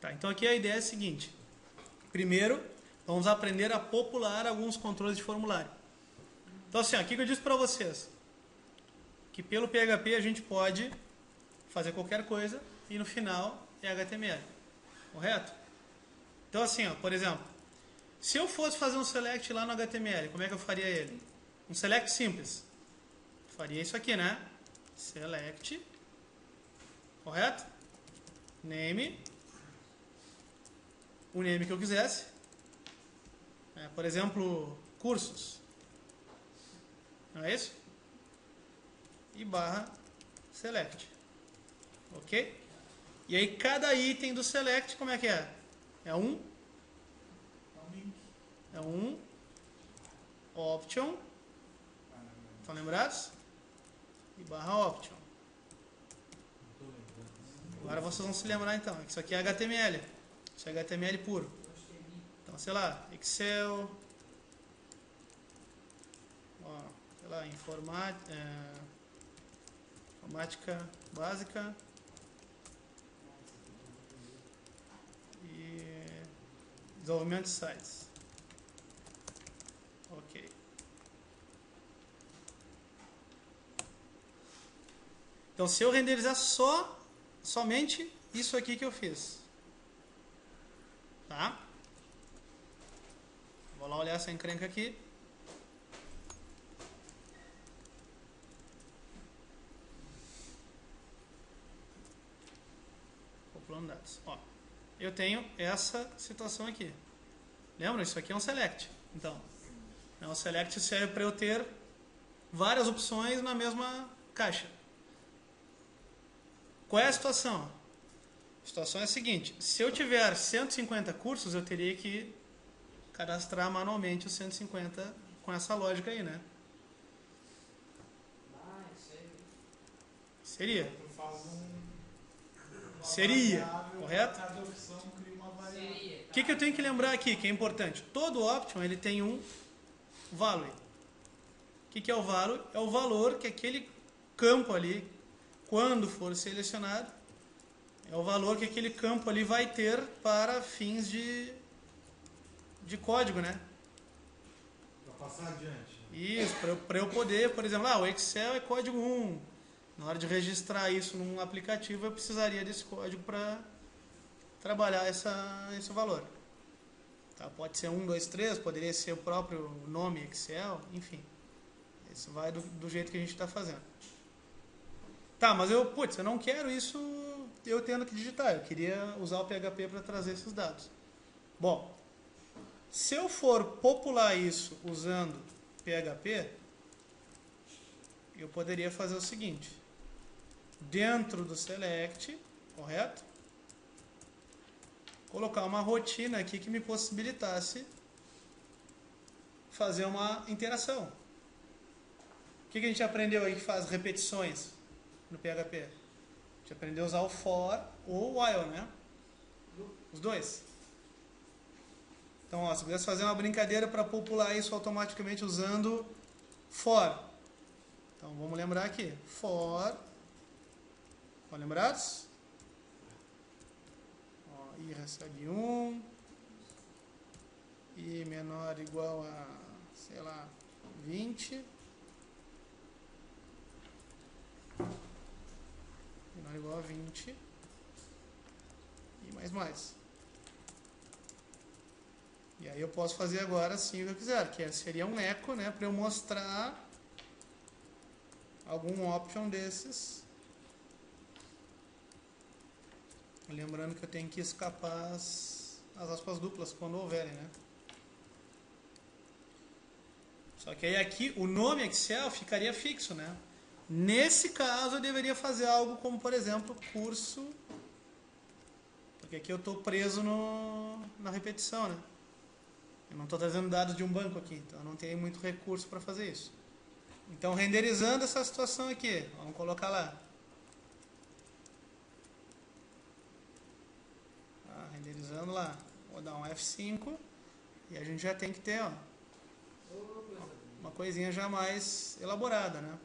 Tá, então aqui a ideia é a seguinte. Primeiro, vamos aprender a popular alguns controles de formulário. Então assim, ó, o que eu disse para vocês? Que pelo PHP a gente pode fazer qualquer coisa e no final é HTML. Correto? Então assim, ó, por exemplo, se eu fosse fazer um select lá no HTML, como é que eu faria ele? Um select simples. Faria isso aqui, né? Select. Correto? Name. O name que eu quisesse. Por exemplo, cursos. Não é isso? E barra select. Ok? E aí cada item do select, como é que é? É um option. Estão lembrados? E barra option. Agora vocês vão se lembrar então. Isso aqui é HTML. Isso é HTML puro. Então, sei lá, Excel. Ó, sei lá, informática básica. E desenvolvimento de sites. Ok. Então, se eu renderizar somente isso aqui que eu fiz. Tá? Vou lá olhar essa encrenca aqui. Populando dados. Ó, eu tenho essa situação aqui. Lembra? Isso aqui é um select. Então, o select serve para eu ter várias opções na mesma caixa. Qual é a situação? A situação é a seguinte. Se eu tiver 150 cursos, eu teria que cadastrar manualmente os 150 com essa lógica aí, né? Seria. Seria, correto? O que eu tenho que lembrar aqui, que é importante? Todo option ele tem um value. O que é o value? É o valor que aquele campo ali, quando for selecionado, é o valor que aquele campo ali vai ter para fins de código, né? Para passar adiante. Isso, para eu poder, por exemplo, o Excel é código 1. Na hora de registrar isso num aplicativo, eu precisaria desse código para trabalhar esse valor. Tá? Pode ser 1, 2, 3, poderia ser o próprio nome Excel, enfim. Isso vai do jeito que a gente está fazendo. Tá, mas eu não quero isso eu tendo que digitar. Eu queria usar o PHP para trazer esses dados. Bom, se eu for popular isso usando PHP, eu poderia fazer o seguinte. Dentro do select, correto? Colocar uma rotina aqui que me possibilitasse fazer uma interação. O que a gente aprendeu aí que faz repetições no PHP? A gente aprendeu a usar o for ou o while, né? Os dois. Então, ó, se eu quisesse fazer uma brincadeira para popular isso automaticamente usando for. Então, vamos lembrar aqui. For. Estão lembrados? Ó, i recebe 1. I menor ou igual a, sei lá, 20. Menor ou igual a 20. E mais. E aí eu posso fazer agora assim o que eu quiser, que seria um echo, né, para eu mostrar algum option desses. Lembrando que eu tenho que escapar as aspas duplas quando houverem, né? Só que aí aqui o nome Excel ficaria fixo, né? Nesse caso eu deveria fazer algo como, por exemplo, curso, porque aqui eu estou preso na repetição, né? Eu não estou trazendo dados de um banco aqui, então eu não tenho muito recurso para fazer isso. Então, renderizando essa situação aqui, vamos colocar lá. Renderizando lá. Vou dar um F5 e a gente já tem que ter uma coisinha já mais elaborada, né?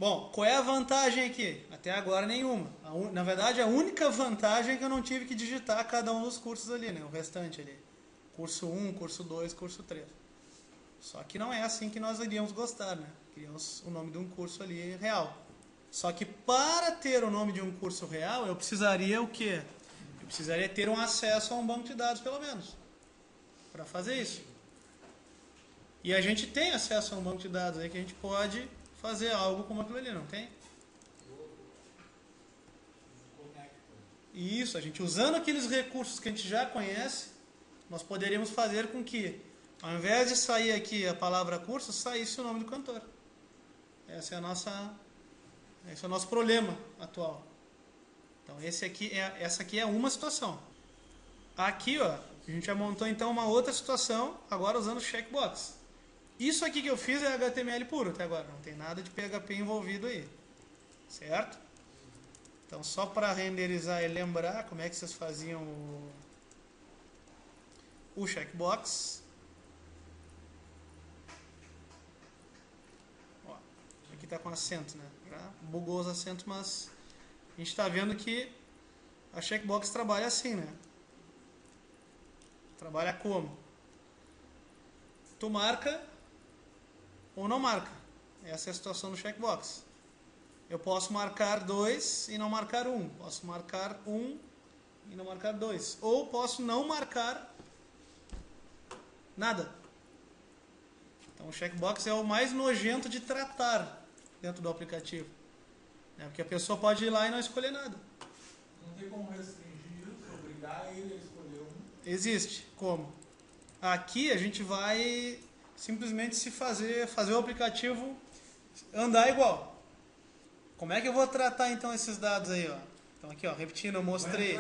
Bom, qual é a vantagem aqui? Até agora nenhuma. Na verdade, a única vantagem é que eu não tive que digitar cada um dos cursos ali, né? O restante ali. Curso 1, curso 2, curso 3. Só que não é assim que nós iríamos gostar, né? Queríamos o nome de um curso ali real. Só que para ter o nome de um curso real, eu precisaria o quê? Eu precisaria ter um acesso a um banco de dados, pelo menos, para fazer isso. E a gente tem acesso a um banco de dados aí que a gente pode fazer algo como aquilo ali, não tem? E isso, a gente usando aqueles recursos que a gente já conhece, nós poderíamos fazer com que, ao invés de sair aqui a palavra curso, saísse o nome do cantor. Esse é o nosso problema atual. Então essa aqui é uma situação. Aqui, ó, a gente já montou então uma outra situação, agora usando o checkbox. Isso aqui que eu fiz é HTML puro até agora, não tem nada de PHP envolvido aí. Certo? Então só para renderizar e lembrar como é que vocês faziam o checkbox. Ó, aqui está com acento, né? Já bugou os acentos, mas a gente está vendo que a checkbox trabalha assim, né? Trabalha como? Tu marca ou não marca. Essa é a situação do checkbox. Eu posso marcar 2 e não marcar 1. Posso marcar 1 e não marcar 2. Ou posso não marcar nada. Então o checkbox é o mais nojento de tratar dentro do aplicativo. Porque a pessoa pode ir lá e não escolher nada. Não tem como restringir isso, obrigar ele a escolher um. Existe. Como? Aqui a gente vai simplesmente fazer o aplicativo andar igual. Como é que eu vou tratar então esses dados aí, ó? Então aqui, ó, repetindo, eu mostrei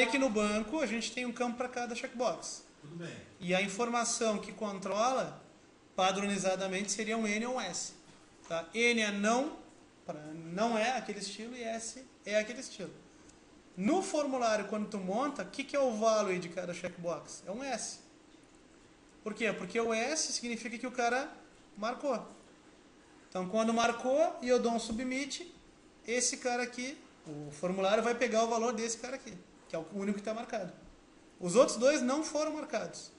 que no banco a gente tem um campo para cada checkbox. Tudo bem. E a informação que controla padronizadamente seria um N ou um S. Tá? N é não é aquele estilo, e S é aquele estilo. No formulário, quando tu monta, o que é o value de cada checkbox? É um S. Por quê? Porque o S significa que o cara marcou. Então, quando marcou e eu dou um submit, esse cara aqui, o formulário vai pegar o valor desse cara aqui, que é o único que está marcado. Os outros dois não foram marcados.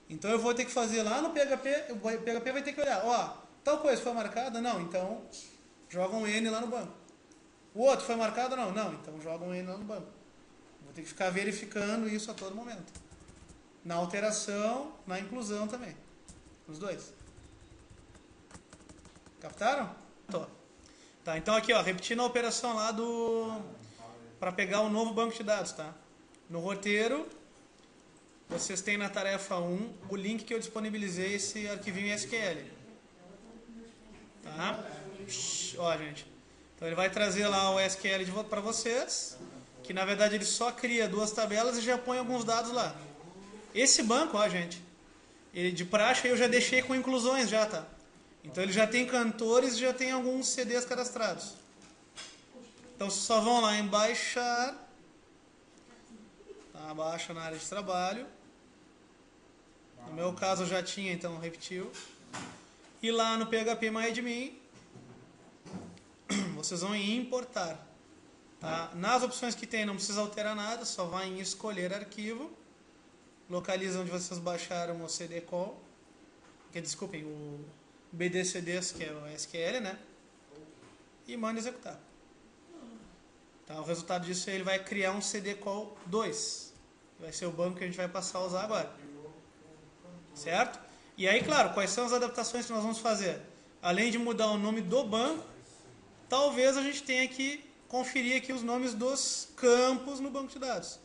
Então, eu vou ter que fazer lá no PHP, o PHP vai ter que olhar, ó, tal coisa foi marcada? Não, então joga um N lá no banco. O outro foi marcado? Não, então joga um N lá no banco. Vou ter que ficar verificando isso a todo momento. Na alteração, na inclusão também. Os dois. Captaram? Tá, então aqui, ó, repetindo a operação lá para pegar o novo banco de dados, tá? No roteiro, vocês têm na tarefa 1 o link que eu disponibilizei, esse arquivinho SQL. Tá? Ó, gente. Então ele vai trazer lá o SQL para vocês, que na verdade ele só cria 2 tabelas e já põe alguns dados lá. Esse banco, ó, gente, ele de praxe eu já deixei com inclusões já, tá? Então ele já tem cantores e já tem alguns CDs cadastrados. Então vocês só vão lá em baixar, tá? Baixa na área de trabalho. No meu caso eu já tinha, então repetiu. E lá no PHPMyAdmin, vocês vão em importar. Tá? Nas opções que tem não precisa alterar nada, só vai em escolher arquivo. Localiza onde vocês baixaram o cdcall. Desculpem, o BDCDs, que é o SQL, né? E manda executar. Tá? O resultado disso ele vai criar um cdcall 2. Vai ser o banco que a gente vai passar a usar agora. Certo? E aí, claro, quais são as adaptações que nós vamos fazer? Além de mudar o nome do banco, talvez a gente tenha que conferir aqui os nomes dos campos no banco de dados.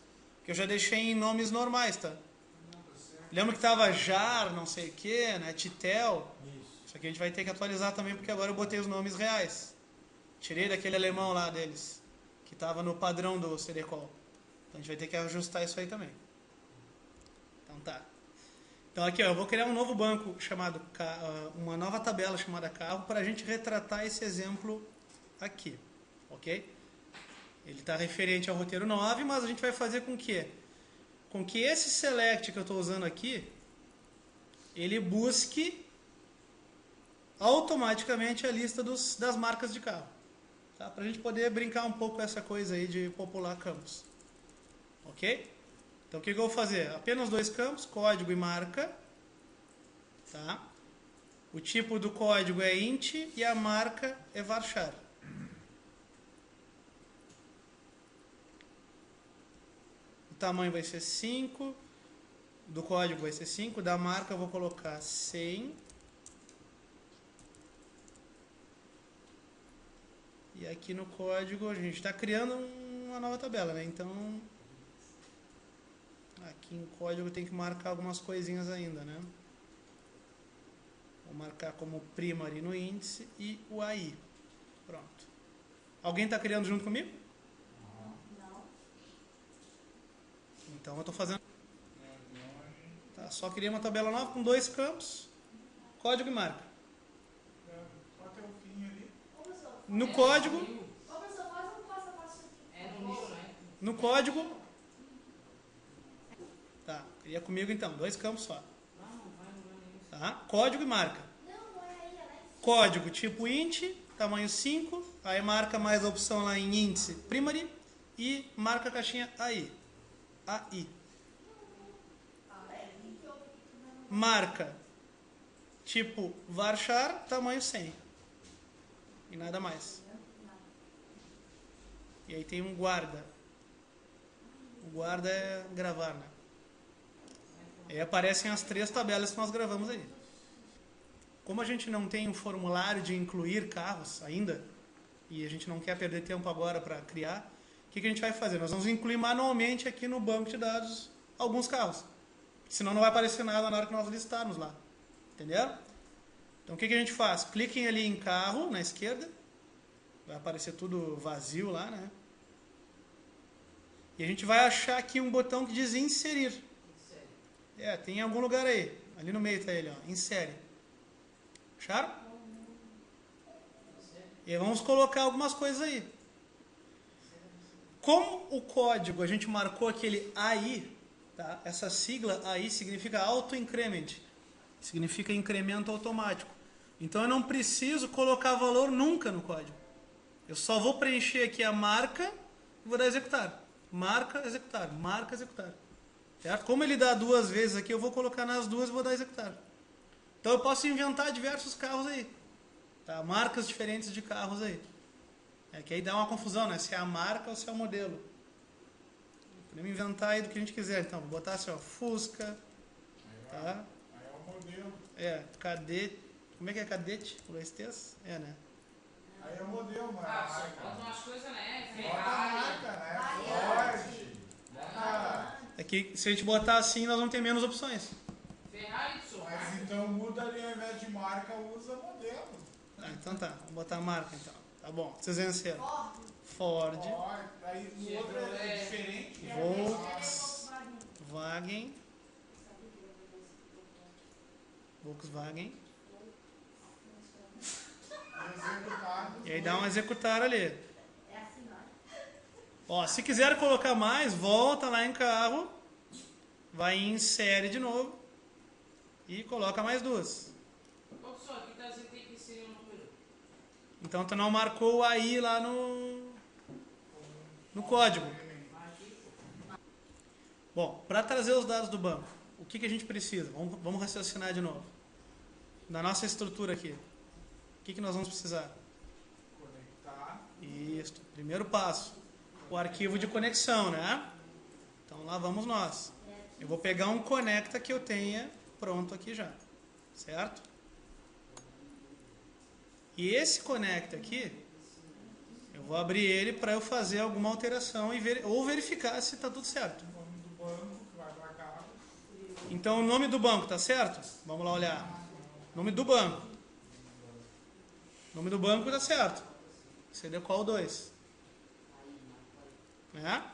Que eu já deixei em nomes normais, tá? Lembra que estava jar, não sei o que, né? Titel. Isso aqui a gente vai ter que atualizar também, porque agora eu botei os nomes reais. Tirei daquele alemão lá deles, que estava no padrão do cdcall. Então a gente vai ter que ajustar isso aí também. Então tá. Então aqui, ó, eu vou criar um novo banco chamado, uma nova tabela chamada carro, para a gente retratar esse exemplo aqui. Ok? Ele está referente ao roteiro 9, mas a gente vai fazer com que esse select que eu estou usando aqui, ele busque automaticamente a lista das marcas de carro. Tá? Para a gente poder brincar um pouco com essa coisa aí de popular campos. Ok? Então o que eu vou fazer? Apenas 2 campos, código e marca. Tá? O tipo do código é int e a marca é varchar. O tamanho vai ser 5. Do código vai ser 5. Da marca eu vou colocar 100. E aqui no código a gente está criando uma nova tabela, né? Então, aqui em código tem que marcar algumas coisinhas ainda, né? Vou marcar como primary no índice e o AI. Pronto. Alguém está criando junto comigo? Não. Então eu estou fazendo... Tá, só criei uma tabela nova com 2 campos, código e marca. Só até o fim ali. Ô, professor, No código, ô, professor, faz um passo a passo aqui. no código... Tá, cria comigo então, 2 campos só. Tá? Código e marca. Não, não é aí, é lá em cima. Código tipo int, tamanho 5, aí marca mais a opção lá em índice primary e marca a caixinha AI. AI. Marca tipo varchar, tamanho 100. E nada mais. E aí tem um guarda. O guarda é gravar, né? Aí aparecem as 3 tabelas que nós gravamos aí. Como a gente não tem um formulário de incluir carros ainda, e a gente não quer perder tempo agora para criar, o que a gente vai fazer? Nós vamos incluir manualmente aqui no banco de dados alguns carros. Senão não vai aparecer nada na hora que nós listarmos lá. Entenderam? Então o que a gente faz? Cliquem ali em carro, na esquerda. Vai aparecer tudo vazio lá, né? E a gente vai achar aqui um botão que diz inserir. Tem em algum lugar aí. Ali no meio tá ele, ó. Insere. Acharam? E aí vamos colocar algumas coisas aí. Como o código a gente marcou aquele AI, tá? Essa sigla AI significa auto increment. Significa incremento automático. Então eu não preciso colocar valor nunca no código. Eu só vou preencher aqui a marca e vou dar executar. Marca, executar. Marca, executar. Certo? Como ele dá 2 vezes aqui, eu vou colocar nas 2 e vou dar executar. Então eu posso inventar diversos carros aí. Tá? Marcas diferentes de carros aí. Que aí dá uma confusão, né? Se é a marca ou se é o modelo. Podemos inventar aí do que a gente quiser. Então, vou botar assim, ó, Fusca. Tá? Aí é o modelo. Cadete. Como é que é cadete? Com 2 T's? né? Aí é o modelo, mano. Bota umas coisas, né? Bota a marca, né? Ford. Bota... É que se a gente botar assim, nós vamos ter menos opções. Ferrari do seu Mas então muda ali, ao invés de marca, usa modelo. Então tá, vamos botar a marca então. Tá bom, vocês venceram. Ford. Ford, Aí no outro é diferente. Volkswagen. Volkswagen. Executado. E aí dá um executar ali. É assim, não é? Ó, se quiser colocar mais, volta lá em carro, vai em insere de novo e coloca mais 2. Ô, pessoal, aqui tá dizendo que tem que inserir uma coisa. Então tu não marcou o AI lá no código. Bom, para trazer os dados do banco, o que a gente precisa? Vamos raciocinar de novo. Na nossa estrutura aqui, o que nós vamos precisar? Conectar. Isso, primeiro passo, o arquivo de conexão, né? Então lá vamos nós. Eu vou pegar um conecta que eu tenha pronto aqui já, certo? E esse conecta aqui, eu vou abrir ele para eu fazer alguma alteração ou verificar se está tudo certo. O nome do banco que vai pra cá. Então o nome do banco tá certo? Vamos lá olhar. Nome do banco. Nome do banco tá certo. CD qual 2. Né?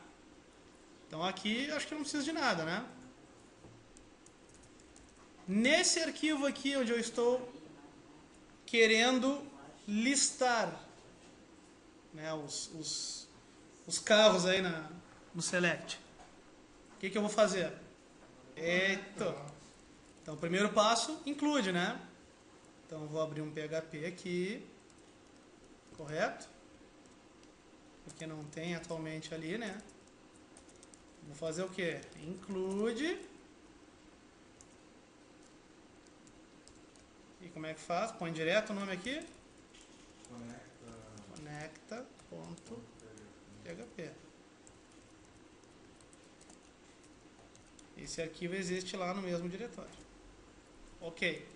Então aqui acho que não preciso de nada, né? Nesse arquivo aqui onde eu estou querendo listar, né, os carros aí no select. O que eu vou fazer? Então o primeiro passo include, né? Então eu vou abrir um PHP aqui, correto? Porque não tem atualmente ali, né? Vou fazer o que? Include. E como é que faz? Põe direto o nome aqui. Conecta.php. Esse arquivo existe lá no mesmo diretório. Ok.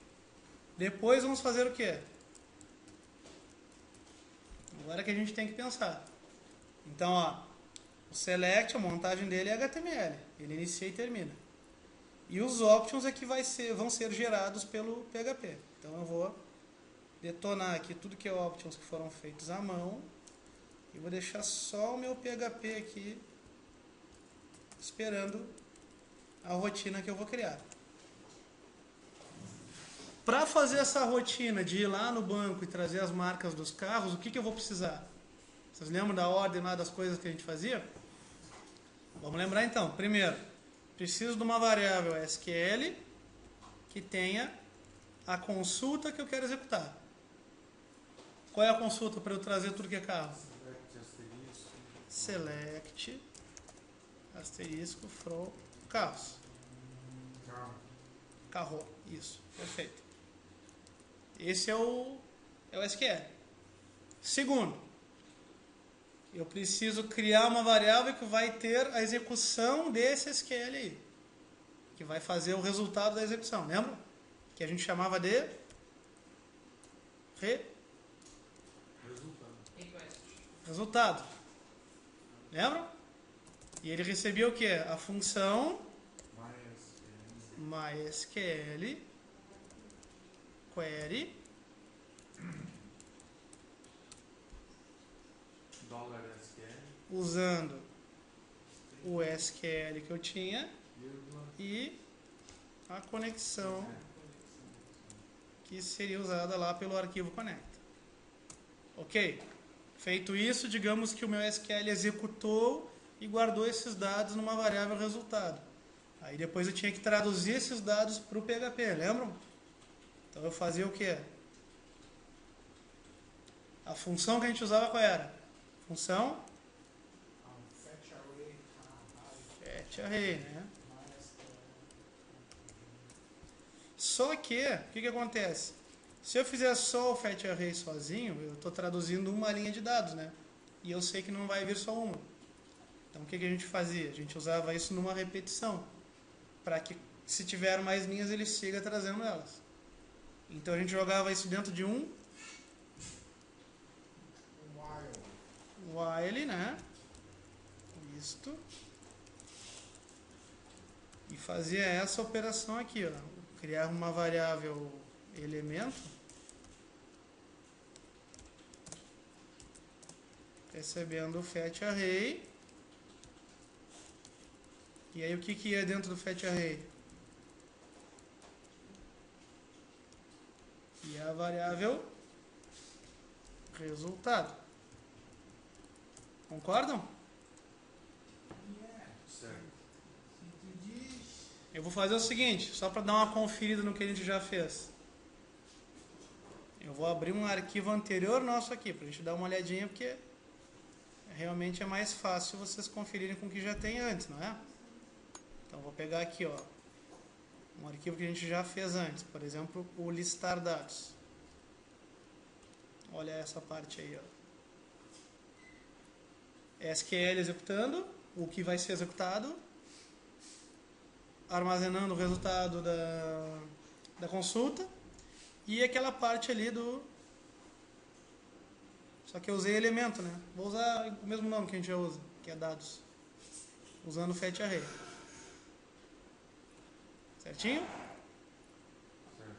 Depois vamos fazer o quê? Agora que a gente tem que pensar. Então, ó, o select, a montagem dele é HTML. Ele inicia e termina. E os options é que vão ser gerados pelo PHP. Então eu vou detonar aqui tudo que é options que foram feitos à mão. E vou deixar só o meu PHP aqui esperando a rotina que eu vou criar. Para fazer essa rotina de ir lá no banco e trazer as marcas dos carros, o que eu vou precisar? Vocês lembram da ordem lá das coisas que a gente fazia? Vamos lembrar então. Primeiro, preciso de uma variável SQL que tenha a consulta que eu quero executar. Qual é a consulta para eu trazer tudo que é carro? Select asterisco from carros. Carro, isso, perfeito. Esse é o SQL. Segundo, eu preciso criar uma variável que vai ter a execução desse SQL aí, que vai fazer o resultado da execução, lembra? Que a gente chamava de resultado. Lembra? E ele recebia o que? A função MySQL query usando o SQL que eu tinha e a conexão que seria usada lá pelo arquivo connect. Ok? Feito isso, digamos que o meu SQL executou e guardou esses dados numa variável resultado. Aí depois eu tinha que traduzir esses dados para o PHP, lembram? Então eu fazia o quê? A função que a gente usava qual era? Função? Fetch array, né? Só que, o que acontece? Se eu fizer só o fetch array sozinho, eu estou traduzindo uma linha de dados, né? E eu sei que não vai vir só uma. Então o que a gente fazia? A gente usava isso numa repetição, para que se tiver mais linhas ele siga trazendo elas. Então a gente jogava isso dentro de um while, né? Isto. E fazia essa operação aqui, ó. Criar uma variável elemento, recebendo o fetch array. E aí o que ia dentro do fetch array? E a variável resultado. Concordam? Eu vou fazer o seguinte, só para dar uma conferida no que a gente já fez. Eu vou abrir um arquivo anterior nosso aqui, para a gente dar uma olhadinha, porque realmente é mais fácil vocês conferirem com o que já tem antes, não é? Então vou pegar aqui, ó, um arquivo que a gente já fez antes, por exemplo, o listar dados. Olha essa parte aí, ó. SQL executando o que vai ser executado, armazenando o resultado da consulta e aquela parte ali do... Só que eu usei elemento, né? Vou usar o mesmo nome que a gente já usa, que é dados, usando o fetch array. Certinho? Certo.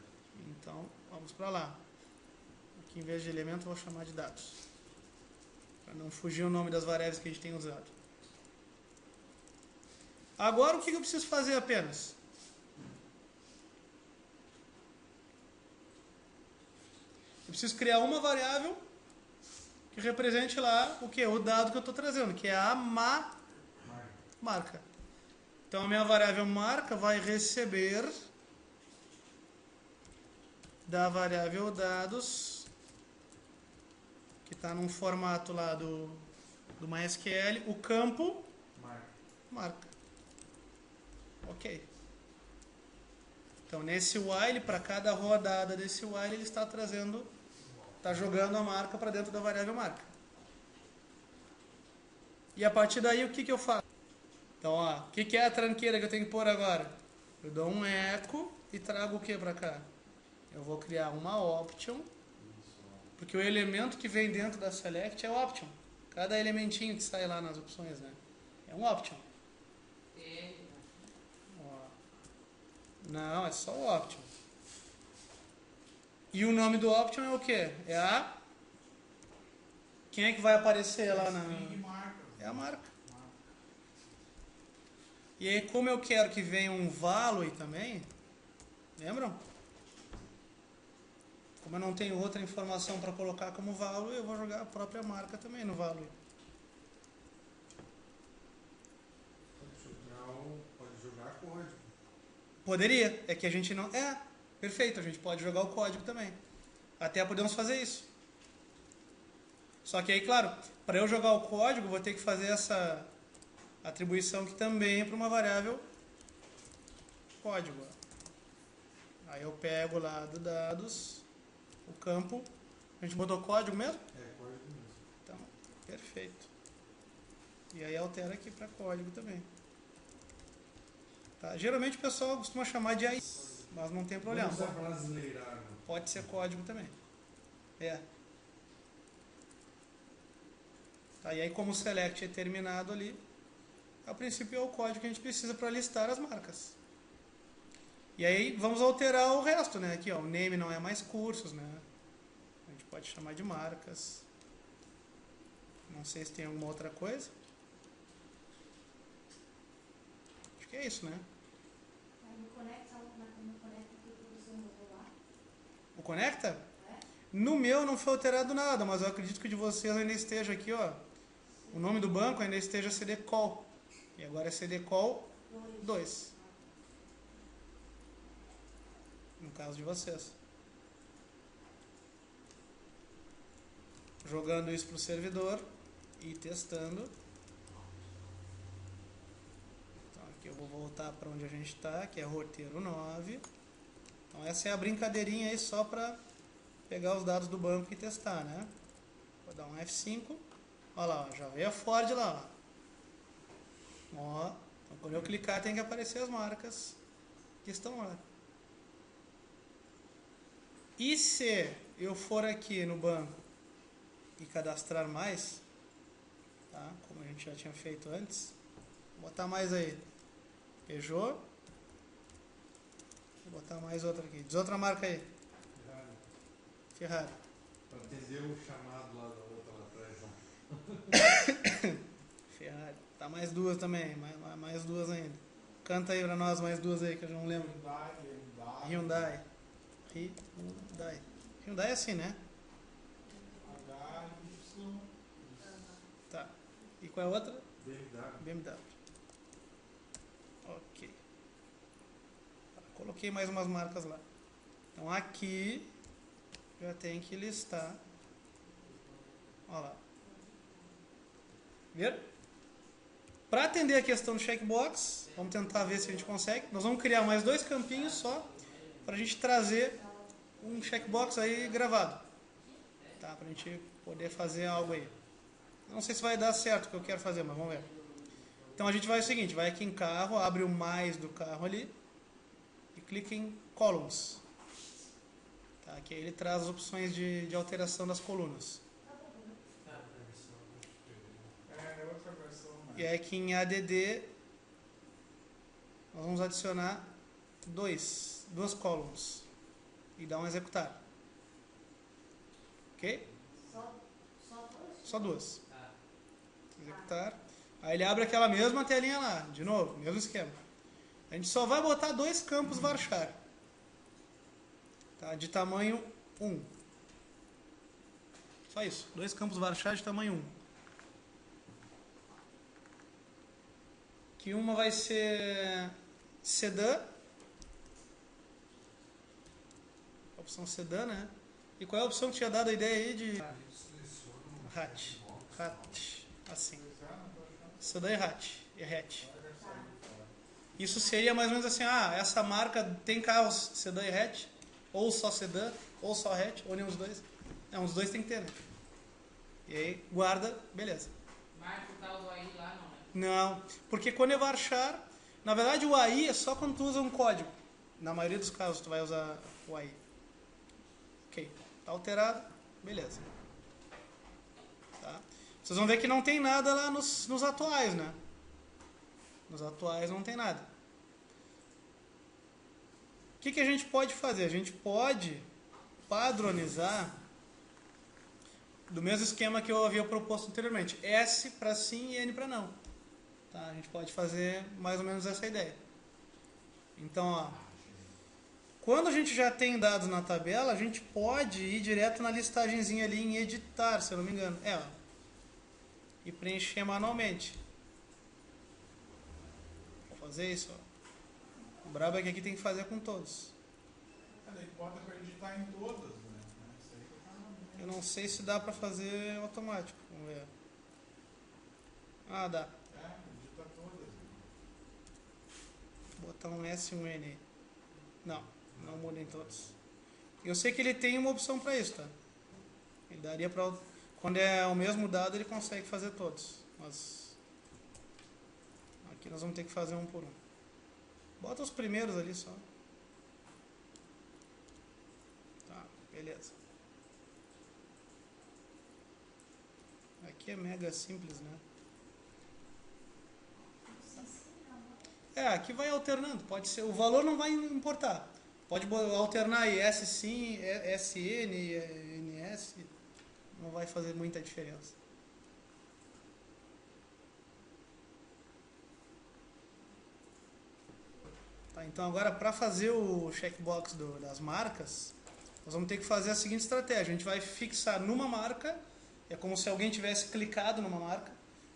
Então, vamos para lá. Aqui, em vez de elemento, eu vou chamar de dados. Para não fugir o nome das variáveis que a gente tem usado. Agora, o que eu preciso fazer apenas? Eu preciso criar uma variável que represente lá o que? O dado que eu estou trazendo, que é a marca. Então, a minha variável marca vai receber da variável dados, que está num formato lá do MySQL, o campo marca. Ok. Então, nesse while, para cada rodada desse while, ele está trazendo, está jogando a marca para dentro da variável marca. E a partir daí, o que eu faço? Então, ó, o que é a tranqueira que eu tenho que pôr agora? Eu dou um echo e trago o que para cá? Eu vou criar uma option, porque o elemento que vem dentro da select é o option. Cada elementinho que sai lá nas opções, né? É um option. Ó. Não, é só o option. E o nome do option é o quê? É a... Quem é que vai aparecer lá na... É a marca. E aí, como eu quero que venha um value também, lembram? Como eu não tenho outra informação para colocar como value, eu vou jogar a própria marca também no value. Pode jogar código. Poderia, é que a gente não... É, perfeito, a gente pode jogar o código também. Até podemos fazer isso. Só que aí, claro, para eu jogar o código, vou ter que fazer essa atribuição que também é para uma variável código. Aí eu pego lá do dados, o campo. A gente botou código mesmo? É, código mesmo. Então, perfeito. E aí altera aqui para código também. Tá? Geralmente o pessoal costuma chamar de AI, mas não tem problema. Vamos abrasileirar. Pode ser código também. É. Tá, e aí como o select é terminado ali, a princípio é o código que a gente precisa para listar as marcas. E aí vamos alterar o resto, né? Aqui, ó, o name não é mais cursos, né? A gente pode chamar de marcas. Não sei se tem alguma outra coisa. Acho que é isso, né? No Conecta, no Conecta que o professor mudou lá. O conecta? É? No meu não foi alterado nada, mas eu acredito que o de vocês ainda esteja aqui, ó. O nome do banco ainda esteja CD Call. E agora é CD Call 2. No caso de vocês. Jogando isso para o servidor e testando. Então aqui eu vou voltar para onde a gente está, que é roteiro 9. Então essa é a brincadeirinha aí só para pegar os dados do banco e testar, né? Vou dar um F5. Olha lá, ó, já veio a Ford lá. Ó, então quando eu clicar tem que aparecer as marcas que estão lá. E se eu for aqui no banco e cadastrar mais, tá? Como a gente já tinha feito antes, vou botar mais aí. Peugeot. Vou botar mais outra aqui. Diz outra marca aí. Ferrari. Para atender o chamado lá da outra lá atrás. Ferrari. Tá mais duas também. Mais duas ainda. Canta aí pra nós mais duas aí que eu já não lembro. Hyundai. Hyundai é assim, né? HY. Tá. E qual é a outra? BMW. BMW. Ok. Coloquei mais umas marcas lá. Então aqui já tem que listar. Olha lá. Viram? Para atender a questão do checkbox, vamos tentar ver se a gente consegue. Nós vamos criar mais dois campinhos só para a gente trazer um checkbox aí gravado. Tá? Para a gente poder fazer algo aí. Não sei se vai dar certo o que eu quero fazer, mas vamos ver. Então a gente vai o seguinte, vai aqui em carro, abre o mais do carro ali e clica em columns. Tá? Que aí ele traz as opções de alteração das colunas. É outra versão. E aí aqui em ADD nós vamos adicionar duas columns e dar um executar. Ok? Só duas. Executar. Aí ele abre aquela mesma telinha lá, de novo, mesmo esquema. A gente só vai botar dois campos varchar. Tá? De tamanho 1. Só isso. Dois campos varchar de tamanho 1. Que uma vai ser sedã. Opção sedã, né? E qual é a opção que tinha dado a ideia aí de hatch? Hatch, assim. Sedã e hatch. E hatch. Isso seria mais ou menos assim, essa marca tem carros sedã e hatch, ou só sedã, ou só hatch, ou nenhum dos dois. Não, os dois tem que ter, né? E aí, guarda, beleza. Mas o tal do aí lá não, né? Não, porque quando eu varchar, na verdade o AI é só quando tu usa um código. Na maioria dos casos tu vai usar o AI. Ok, tá alterado, beleza. Tá? Vocês vão ver que não tem nada lá nos atuais, né? Nos atuais não tem nada. O que a gente pode fazer? A gente pode padronizar do mesmo esquema que eu havia proposto anteriormente. S para sim e N para não. Tá? A gente pode fazer mais ou menos essa ideia. Então, ó, quando a gente já tem dados na tabela, a gente pode ir direto na listagenzinha ali em editar, se eu não me engano. Ó, e preencher manualmente. Vou fazer isso. Ó. O brabo é que aqui tem que fazer com todos. Daí bota para editar em todas, né? Eu não sei se dá pra fazer automático. Vamos ver. Dá. Edita todas. Vou botar um S e um N aí. Não muda em todos. Eu sei que ele tem uma opção pra isso, tá? Ele daria pra... Quando é o mesmo dado, ele consegue fazer todos. Mas... aqui nós vamos ter que fazer um por um. Bota os primeiros ali só. Tá, beleza. Aqui é mega simples, né? Aqui vai alternando. Pode ser, o valor não vai importar. Pode alternar aí S sim, SN, NS. Não vai fazer muita diferença. Tá, então agora para fazer o checkbox das marcas, nós vamos ter que fazer a seguinte estratégia. A gente vai fixar numa marca, é como se alguém tivesse clicado numa marca.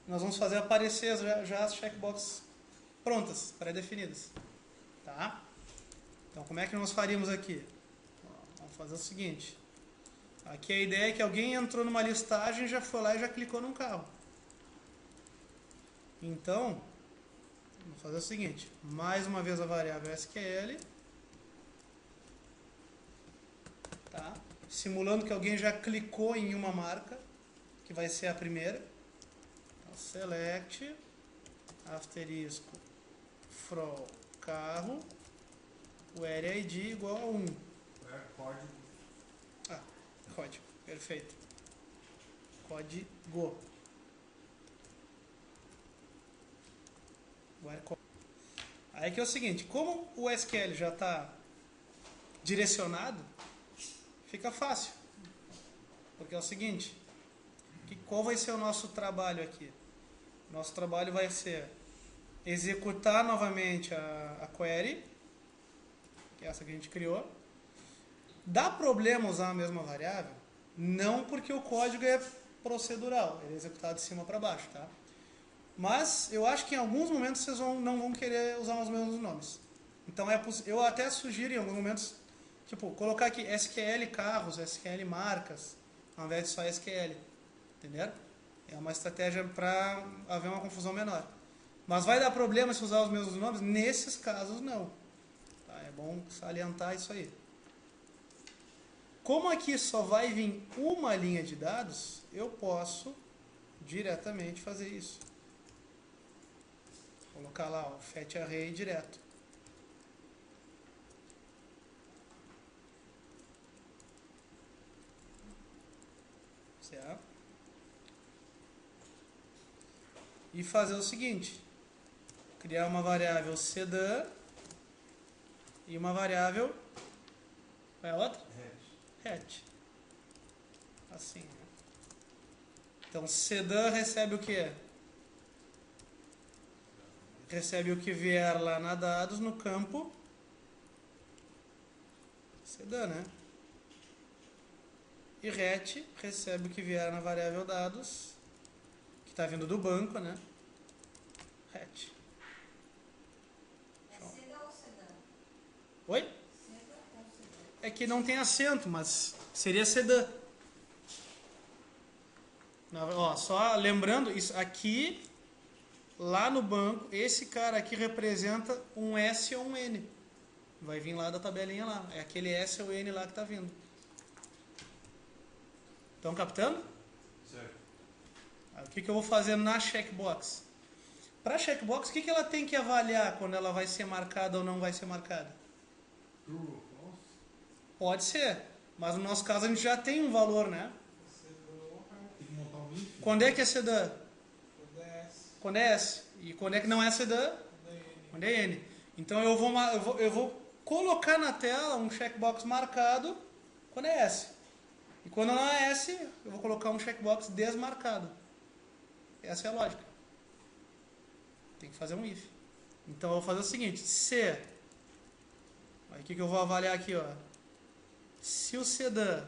Nós vamos fazer aparecer já as checkboxes prontas, pré-definidas. Tá? Então como é que nós faríamos aqui? Vamos fazer o seguinte. Aqui a ideia é que alguém entrou numa listagem, já foi lá e já clicou num carro. Então, vamos fazer o seguinte. Mais uma vez a variável SQL. Tá? Simulando que alguém já clicou em uma marca, que vai ser a primeira. Então, select, asterisco, from carro, where ID igual a 1. Código. Código, perfeito. Código. Aí que é o seguinte, como o SQL já está direcionado, fica fácil. Porque é o seguinte, qual vai ser o nosso trabalho aqui? Nosso trabalho vai ser executar novamente a query, que é essa que a gente criou. Dá problema usar a mesma variável? Não, porque o código é procedural, ele é executado de cima para baixo, tá? Mas eu acho que em alguns momentos vocês não vão querer usar os mesmos nomes. Então eu até sugiro em alguns momentos, tipo, colocar aqui SQL carros, SQL marcas, ao invés de só SQL. Entenderam? É uma estratégia para haver uma confusão menor. Mas vai dar problema se usar os mesmos nomes? Nesses casos, não. Tá? É bom salientar isso aí. Como aqui só vai vir uma linha de dados, eu posso diretamente fazer isso. Colocar lá o fetch array direto. Certo? E fazer o seguinte. Criar uma variável sedã e uma variável... qual é a outra? Hatch. Assim. Então, sedã recebe o que? Recebe o que vier lá na dados no campo sedã, né? E hatch recebe o que vier na variável dados, que está vindo do banco, né? Hatch. É seda ou sedã? Oi? Seda ou sedã? é que não tem acento, mas seria sedã. Ó, só lembrando, isso aqui, lá no banco, esse cara aqui representa um S ou um N. Vai vir lá da tabelinha lá. É aquele S ou N lá que está vindo. Estão captando? Certo. Aí, o que eu vou fazer na checkbox? Para a checkbox, o que ela tem que avaliar quando ela vai ser marcada ou não vai ser marcada? True ou false? Pode ser, mas no nosso caso a gente já tem um valor, né? Tem que montar um if. Quando é que é sedã? Quando é S, Quando é S. E quando é que não é sedã? quando é N. Quando é N. Então eu vou colocar na tela um checkbox marcado quando é S. E quando não é S, eu vou colocar um checkbox desmarcado. Essa é a lógica. Tem que fazer um if. Então eu vou fazer o seguinte, se... Aí o que eu vou avaliar aqui, ó? Se o sedã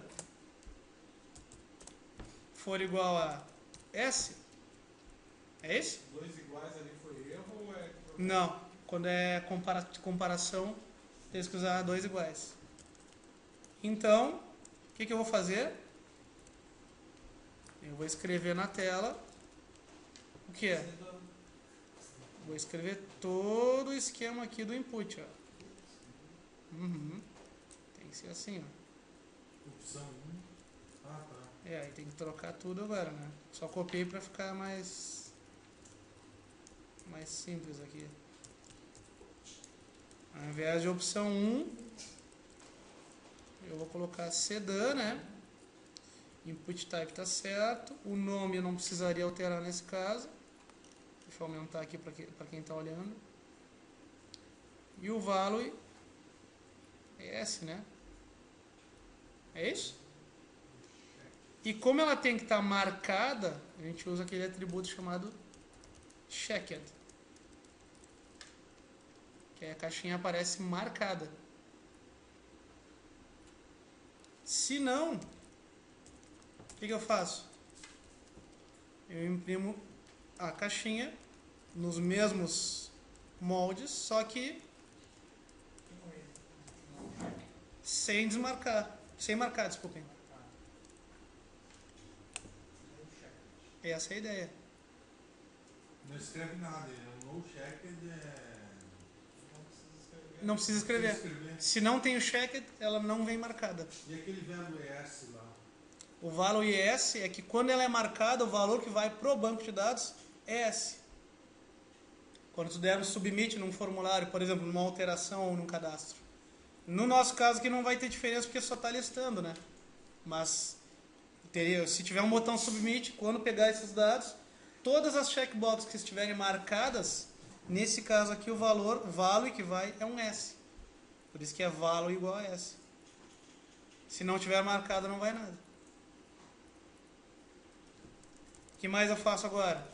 for igual a S, é isso? Dois iguais ali foi erro ou é... Não. Quando é comparação, tem que usar dois iguais. Então, o que eu vou fazer? Eu vou escrever na tela o que é? Vou escrever todo o esquema aqui do input. Ó. Tem que ser assim. Ó. Opção 1. Ah, tá. Aí tem que trocar tudo agora, né? Só copiei para ficar mais simples aqui. Ao invés de opção 1, eu vou colocar sedã, né? Input type está certo. O nome eu não precisaria alterar nesse caso. Deixa eu aumentar aqui para quem está olhando. E o value é S, né? É isso? E como ela tem que estar marcada, a gente usa aquele atributo chamado checked. Que aí a caixinha aparece marcada. Se não, o que eu faço? Eu imprimo a caixinha nos mesmos moldes, só que sem desmarcar. Sem marcar, desculpem. Essa é a ideia. Não escreve nada, é um no checked, Não precisa escrever. Se não tem o checked, ela não vem marcada. E aquele value ES lá? O value ES é que quando ela é marcada, o valor que vai pro banco de dados é S. Quando tu der um submit num formulário, por exemplo, numa alteração ou num cadastro. No nosso caso aqui não vai ter diferença porque só está listando, né? Mas se tiver um botão submit, quando pegar esses dados, todas as checkboxes que estiverem marcadas, nesse caso aqui o value que vai é um S. Por isso que é value igual a S. Se não tiver marcado, não vai nada. O que mais eu faço agora?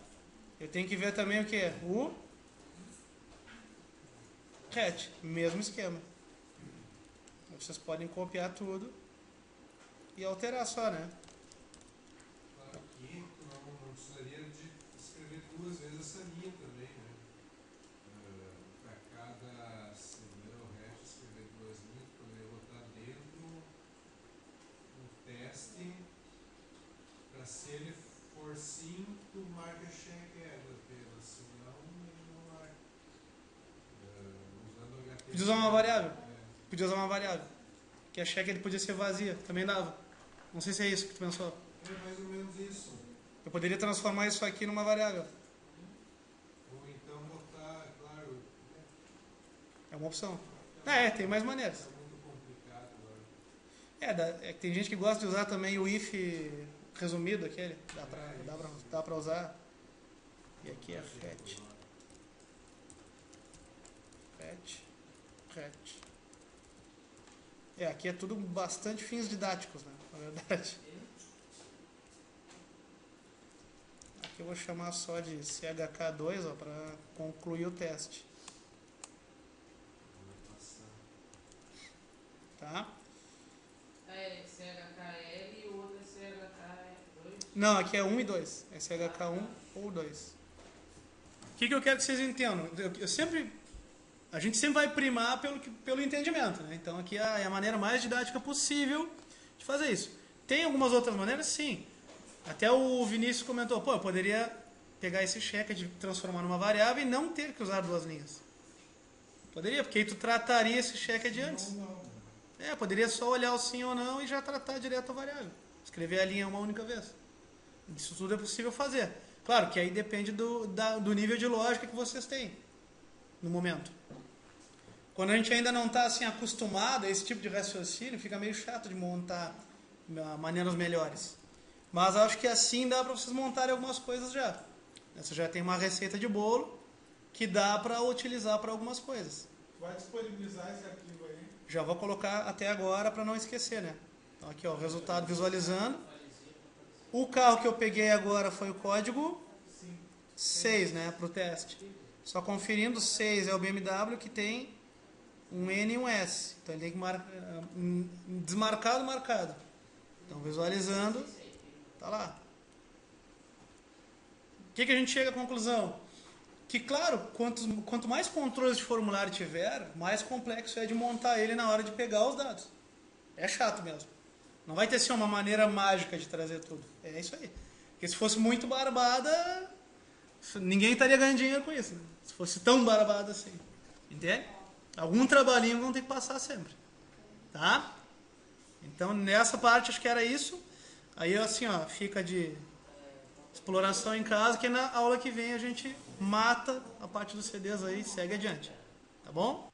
Eu tenho que ver também o que? O hat. Mesmo esquema. Vocês podem copiar tudo e alterar só, né? Aqui não precisaria de escrever duas vezes essa linha também, né? Para cada semana o resto escrever duas linhas, poderia botar dentro um teste para se ele for sim, tu marca checked apenas, senão ele não marca. Usando HTML. Podia usar uma variável. Podia usar uma variável. Que a checked podia ser vazia. Também dava. Não sei se é isso que tu pensou. É mais ou menos isso. Eu poderia transformar isso aqui numa variável. Ou então botar, claro, É uma opção. Tem mais maneiras. está muito complicado agora. É que tem gente que gosta de usar também o if resumido, aquele. Dá pra usar. E aqui é hat. Hat. Aqui é tudo bastante fins didáticos, né? Na verdade. Aqui eu vou chamar só de CHK2, para concluir o teste. Tá? É CHKL e o outro é CHK2. Não, aqui é 1 e 2. É CHK1 ou 2. O que eu quero que vocês entendam? Eu sempre a gente sempre vai primar pelo entendimento, né? Então aqui é a maneira mais didática possível de fazer isso. Tem algumas outras maneiras? Sim. Até o Vinícius comentou, pô, eu poderia pegar esse cheque de transformar numa variável e não ter que usar duas linhas. Poderia, porque aí tu trataria esse cheque adiante. Poderia só olhar o sim ou não e já tratar direto a variável. Escrever a linha uma única vez. Isso tudo é possível fazer. Claro que aí depende do nível de lógica que vocês têm no momento. Quando a gente ainda não está assim, acostumado a esse tipo de raciocínio, fica meio chato de montar maneiras melhores. Mas acho que assim dá para vocês montarem algumas coisas já. Você já tem uma receita de bolo que dá para utilizar para algumas coisas. Vai disponibilizar esse arquivo aí. Já vou colocar até agora para não esquecer, né? Então aqui, ó, o resultado visualizando. O carro que eu peguei agora foi o código 6, né, para o teste. Só conferindo, 6 é o BMW que tem um N e um S. Então ele tem que marcar desmarcado, marcado. Então visualizando, tá lá. O que a gente chega à conclusão? Que, claro, quanto mais controles de formulário tiver, mais complexo é de montar ele na hora de pegar os dados. É chato mesmo. Não vai ter assim, uma maneira mágica de trazer tudo. É isso aí. Porque se fosse muito barbada, ninguém estaria ganhando dinheiro com isso. Né? Se fosse tão barbada assim. Entende? Algum trabalhinho vão ter que passar sempre. Tá? Então, nessa parte, acho que era isso. Aí, assim, ó, fica de exploração em casa, que na aula que vem a gente mata a parte dos CDs aí e segue adiante. Tá bom?